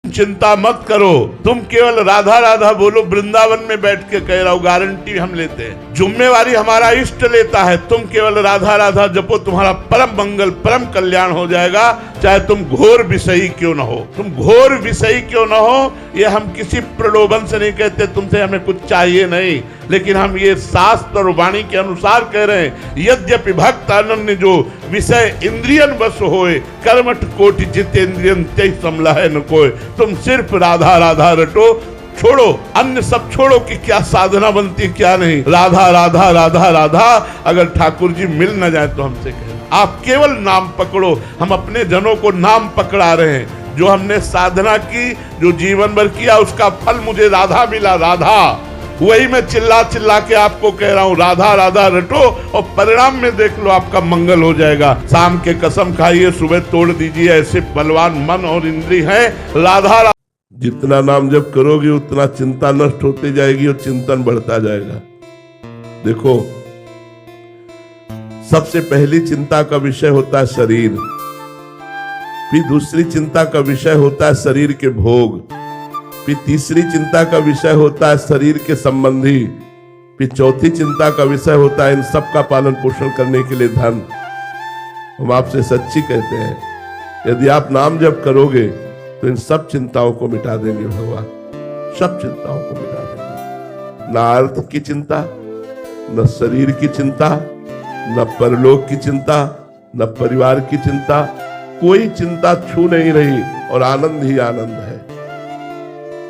चिंता मत करो, तुम केवल राधा राधा बोलो। वृंदावन में बैठ के कह रहा हूं, गारंटी हम लेते हैं, जिम्मेवारी हमारा इष्ट लेता है। तुम केवल राधा राधा जपो, तुम्हारा परम मंगल परम कल्याण हो जाएगा, चाहे तुम घोर विषयी क्यों न हो। तुम घोर विषयी क्यों न हो, ये हम किसी प्रलोभन से नहीं कहते, तुमसे हमें कुछ चाहिए नहीं, लेकिन हम ये शास्त्र और वाणी के अनुसार कह रहे हैं। यद्यपि भक्त अनन्य जो विषय इंद्रियन बस होए, कर्मठ कोटि जितेंद्रियन तै समलह न कोय। तुम सिर्फ राधा राधा रटो, छोड़ो अन्य सब छोड़ो कि क्या साधना बनती क्या नहीं। राधा राधा राधा राधा। अगर ठाकुर जी मिल न जाए तो हमसे कहना, आप केवल नाम पकड़ो। हम अपने जनों को नाम पकड़ा रहे हैं। जो हमने साधना की, जो जीवन भर किया, उसका फल मुझे राधा मिला। राधा, वही मैं चिल्ला चिल्ला के आपको कह रहा हूं, राधा राधा रटो और परिणाम में देख लो आपका मंगल हो जाएगा। शाम के कसम खाइए, सुबह तोड़ दीजिए, ऐसे बलवान मन और इंद्री है। राधा राधा जितना नाम जप करोगे उतना चिंता नष्ट होती जाएगी और चिंतन बढ़ता जाएगा। देखो, सबसे पहली चिंता का विषय होता है शरीर, फिर दूसरी चिंता का विषय होता है शरीर के भोग, फिर तीसरी चिंता का विषय होता है शरीर के संबंधी, फिर चौथी चिंता का विषय होता है इन सब का पालन पोषण करने के लिए धन। हम आपसे सच्ची कहते हैं, यदि आप नाम जप करोगे तो इन सब चिंताओं को मिटा देंगे भगवान, सब चिंताओं को मिटा देंगे। न अर्थ की चिंता, न शरीर की चिंता, न परलोक की चिंता, न परिवार की चिंता, कोई चिंता छू नहीं रही और आनंद ही आनंद है।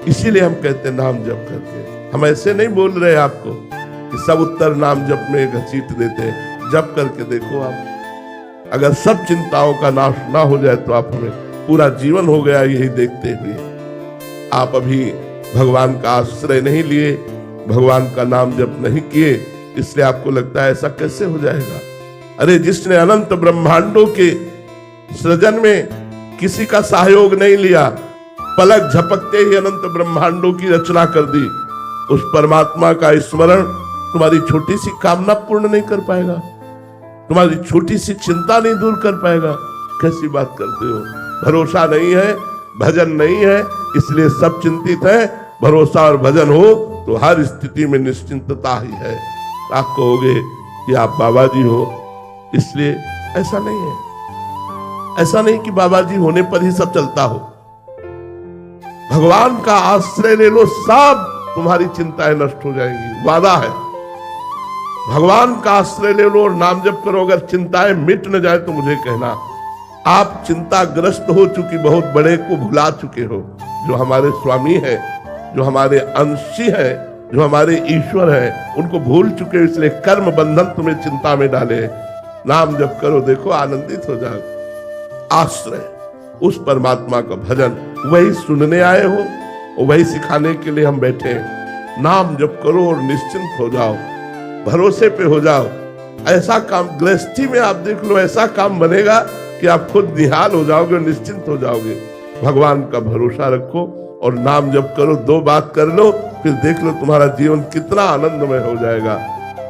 इसीलिए हम कहते हैं नाम जप करके। हम ऐसे नहीं बोल रहे आपको कि सब उत्तर नाम जप में घसीट देते हैं। जप करके देखो आप, अगर सब चिंताओं का नाश ना हो जाए तो आप हमें पूरा जीवन हो गया यही देखते हुए। आप अभी भगवान का आश्रय नहीं लिए, भगवान का नाम जप नहीं किए, इसलिए आपको लगता है ऐसा कैसे हो जाएगा। अरे जिसने अनंत ब्रह्मांडों के सृजन में किसी का सहयोग नहीं लिया, पलक झपकते ही अनंत ब्रह्मांडों की रचना कर दी, उस परमात्मा का स्मरण तुम्हारी छोटी सी कामना पूर्ण नहीं कर पाएगा, तुम्हारी छोटी सी चिंता नहीं दूर कर पाएगा। कैसी बात करते हो। भरोसा नहीं है, भजन नहीं है, इसलिए सब चिंतित है। भरोसा और भजन हो तो हर स्थिति में निश्चिंतता ही है। आप कहोगे कि आप बाबा जी हो, इसलिए ऐसा नहीं है। ऐसा नहीं कि बाबा जी होने पर ही सब चलता हो। भगवान का आश्रय ले लो, सब तुम्हारी चिंताएं नष्ट हो जाएंगी, वादा है। भगवान का आश्रय ले लो और नाम जप करो, अगर चिंताएं मिट न जाए तो मुझे कहना। आप चिंताग्रस्त हो चुकी बहुत बड़े को भुला चुके हो। जो हमारे स्वामी है, जो हमारे अंशी है, जो हमारे ईश्वर है, उनको भूल चुके हो, इसलिए कर्म बंधन तुम्हें चिंता में डाले। नाम जप करो, देखो आनंदित हो जाओ। आश्रय उस परमात्मा का भजन, वही सुनने आए हो, वही सिखाने के लिए हम बैठे हैं। नाम जप करो और निश्चिंत हो जाओ, भरोसे पे हो जाओ। ऐसा काम गृहस्थी में आप देख लो, ऐसा काम बनेगा कि आप खुद निहाल हो जाओगे और निश्चिंत हो जाओगे। भगवान का भरोसा रखो और नाम जप करो। दो बात कर लो, फिर देख लो तुम्हारा जीवन कितना आनंदमय हो जाएगा।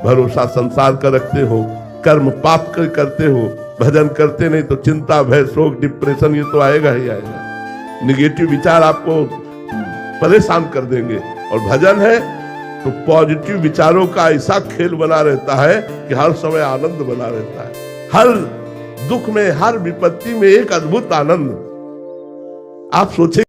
भरोसा संसार का रखते हो, कर्म पाप कर करते हो, भजन करते नहीं तो चिंता भय शोक डिप्रेशन ये तो आएगा ही आएगा। निगेटिव विचार आपको परेशान कर देंगे। और भजन है तो पॉजिटिव विचारों का ऐसा खेल बना रहता है कि हर समय आनंद बना रहता है। हर दुख में, हर विपत्ति में एक अद्भुत आनंद। आप सोचे